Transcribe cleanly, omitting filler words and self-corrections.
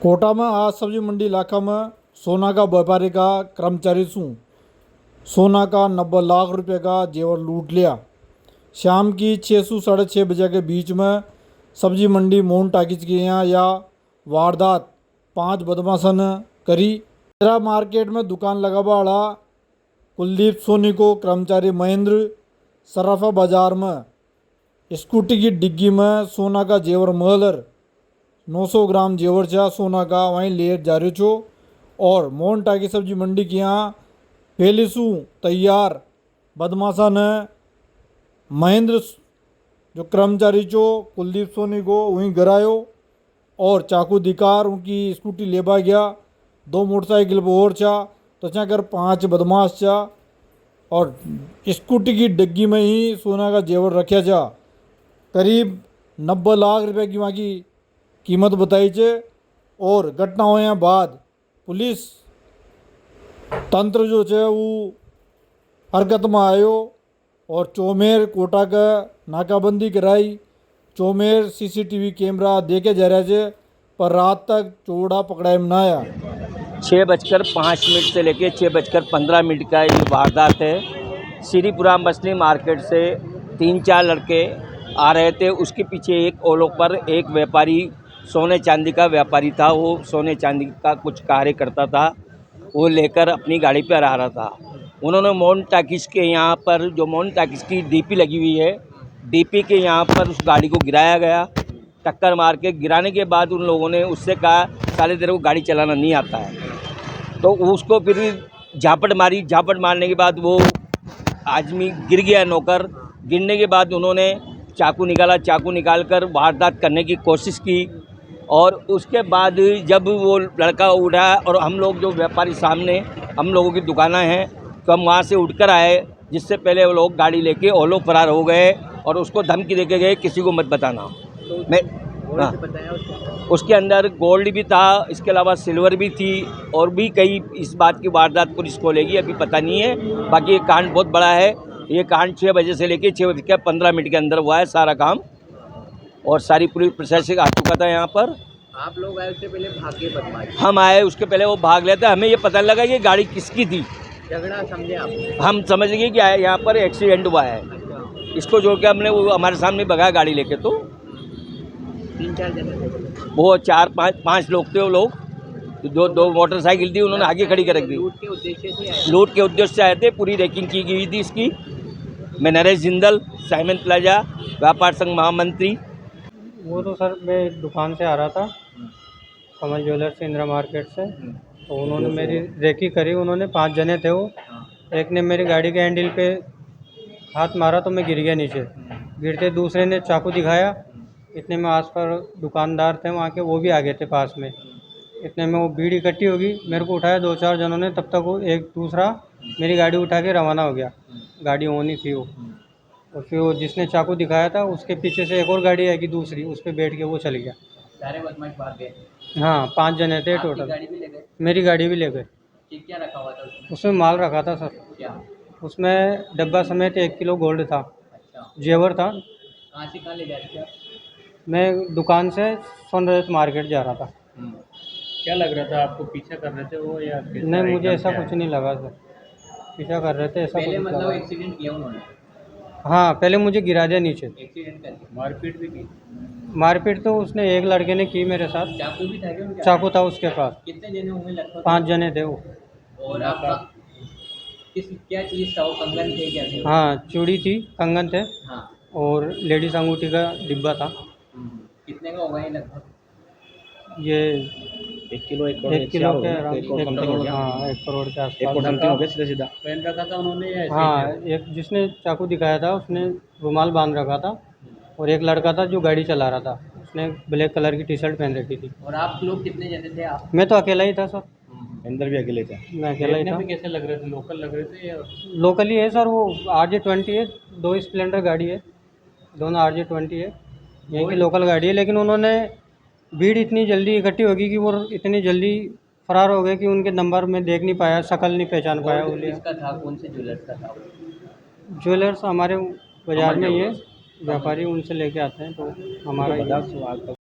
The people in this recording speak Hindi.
कोटा में आज सब्जी मंडी इलाका में सोना का व्यापारी का कर्मचारी सोना का 90 लाख रुपए का जेवर लूट लिया। शाम की 6 से 6:30 बजे के बीच में सब्जी मंडी मोहन टाकिज के यहाँ या वारदात 5 बदमाशों ने करी। मार्केट में दुकान लगा वाला कुलदीप सोनी को कर्मचारी महेंद्र सराफा बाजार में स्कूटी की डिग्गी में सोना का जेवर महलर 900 ग्राम जेवर छा सोना का वहीं ले जा रहे छो और मोहन टाकी सब्जी मंडी के यहाँ पहले सू तैयार बदमाशा ने महेंद्र जो कर्मचारी चो कुलदीप सोनी को वहीं गिरायो और चाकू दिकार उनकी स्कूटी लेबा गया। 2 मोटरसाइकिल पर और छा तो क्या कर 5 बदमाश छा और स्कूटी की डिग्गी में ही सोना का जेवर रखा जा। करीब 90 लाख रुपए की वहाँ की कीमत बताई छे और घटना होया बाद पुलिस तंत्र जो है वो हरकत में आयो और चौमेर कोटा का नाकाबंदी कराई। चौमेर सीसीटीवी कैमरा देखे जा रहा है पर रात तक चोड़ा पकड़ाए में ना आया। 6:05 से लेके 6:15 का ये वारदात है। श्रीपुरा मछली मार्केट से 3-4 लड़के आ रहे थे। उसके पीछे एक ओलो पर एक व्यापारी सोने चांदी का व्यापारी था। वो सोने चांदी का कुछ कार्य करता था, वो लेकर अपनी गाड़ी पर आ रहा था। उन्होंने मोहन टाकिज के यहाँ पर जो मोहन टाकिज की डीपी लगी हुई है, डीपी के यहाँ पर उस गाड़ी को गिराया गया। टक्कर मार के गिराने के बाद उन लोगों ने उससे कहा साले तेरे को गाड़ी चलाना नहीं आता है, तो उसको फिर झापट मारी। झापट मारने के बाद वो आदमी गिर गया। नौकर गिरने के बाद उन्होंने चाकू निकाला। चाकू निकाल कर वारदात करने की कोशिश की और उसके बाद जब वो लड़का उठा और हम लोग जो व्यापारी सामने हम लोगों की दुकानें हैं तो हम वहाँ से उठकर आए, जिससे पहले वो लोग गाड़ी लेके ओलो फरार हो गए और उसको धमकी देके गए किसी को मत बताना। तो मैं उसके अंदर गोल्ड भी था, इसके अलावा सिल्वर भी थी और भी कई इस बात की वारदात पुलिस को लेगी अभी पता नहीं है। बाकी ये कांड बहुत बड़ा है। ये कांड 6 बजे से लेके 6:15 के अंदर हुआ है सारा काम और सारी पुलिस प्रशासन आ चुका था यहाँ पर। आप लोग आए उससे पहले भागे बदमाश? हम आए उसके पहले वो भाग लेते। हमें ये पता लगा कि गाड़ी किसकी थी। झगड़ा समझे आप? हम समझ गए कि यहाँ पर एक्सीडेंट हुआ है। इसको जोड़ के हमने वो हमारे सामने भगाया गाड़ी लेके। तो 3-4 जने थे वो 4-5 लोग थे। वो लोग दो मोटरसाइकिल थी, उन्होंने आगे खड़ी कर रख दी। लूट के उद्देश्य से आए? लूट के उद्देश्य से आए थे। पूरी रेकिंग की गई थी इसकी। मैं नरेश जिंदल, साइमन प्लाजा व्यापार संघ महामंत्री। वो तो सर मैं दुकान से आ रहा था कमल ज्वेलर्स इंदिरा मार्केट से, तो उन्होंने मेरी रेकी करी। उन्होंने 5 जने थे वो। एक ने मेरी गाड़ी के हैंडल पे हाथ मारा तो मैं गिर गया नीचे। गिरते दूसरे ने चाकू दिखाया। इतने में आस पर दुकानदार थे वहाँ के, वो भी आ गए थे पास में। इतने में वो भीड़ इकट्ठी होगी, मेरे को उठाया 2-4 जनों ने। तब तक वो एक दूसरा मेरी गाड़ी उठा के रवाना हो गया। गाड़ी होनी थी वो। और फिर वो जिसने चाकू दिखाया था उसके पीछे से एक और गाड़ी आएगी दूसरी, उस पर बैठ के वो चल गया। सारे बदमाश भाग गए? हाँ 5 जने थे आपकी टोटल। गाड़ी भी ले गए? मेरी गाड़ी भी ले गए। क्या रखा हुआ था उसमें? उसमें माल रखा था सर। क्या? उसमें डब्बा समेत 1 किलो गोल्ड था, अच्छा, जेवर था। कहाँ से कहाँ ले जा रहे थे आप? मैं दुकान से सोनरत मार्केट जा रहा था। क्या लग रहा था आपको, पीछा कर रहे थे वो या नहीं, मुझे ऐसा कुछ नहीं लगा सर, पीछा कर रहे थे ऐसा कुछ पहले नहीं मतलब लगा। एक्सीडेंट किया उन्होंने? हाँ पहले मुझे गिरा दिया नीचे। एक्सीडेंट करके मारपीट भी की? मारपीट तो उसने एक लड़के ने की मेरे साथ। चाकू भी था क्या उनके? चाकू था उसके पास। कितने जने होंगे लगभग? 5 जने थे वो। और आपका क्या चीज़ था वो, कंगन थे क्या थे? हाँ चूड़ी थी, कंगन थे हाँ। और लेडीज अंगूठी का डिब्बा था। कितने का होगा ये लगभग? ये 1 किलो 1 1 किलो के अराउंड 1 करोड़, हाँ 1 करोड़ के आसपास। सीधा पहन रखा था उन्होंने या ऐसे ही? हाँ एक जिसने चाकू दिखाया था उसने रुमाल बांध रखा था और एक लड़का था जो गाड़ी चला रहा था, उसने ब्लैक कलर की टी शर्ट पहन रखी थी। और आप लोग कितने जने थे आप? मैं तो अकेला ही था सर। अंदर भी अकेले थे। मैं अकेला ही देखने था। में कैसे लग रहे थे, लोकल लग रहे थे या? लोकल ही है सर, वो RJ20 है, 2 स्प्लेंडर गाड़ी है, दोनों RJ20 है, यहीं की लोकल गाड़ी है। लेकिन उन्होंने भीड़ इतनी जल्दी इकट्ठी होगी कि वो इतनी जल्दी फरार हो गए कि उनके नंबर में देख नहीं पाया, शक्ल नहीं पहचान पाया। गोल्ड किसका था, कौन से ज्वेलर्स का था? ज्वेलर्स हमारे बाज़ार में ही है, व्यापारी उनसे लेके आते हैं, तो हमारा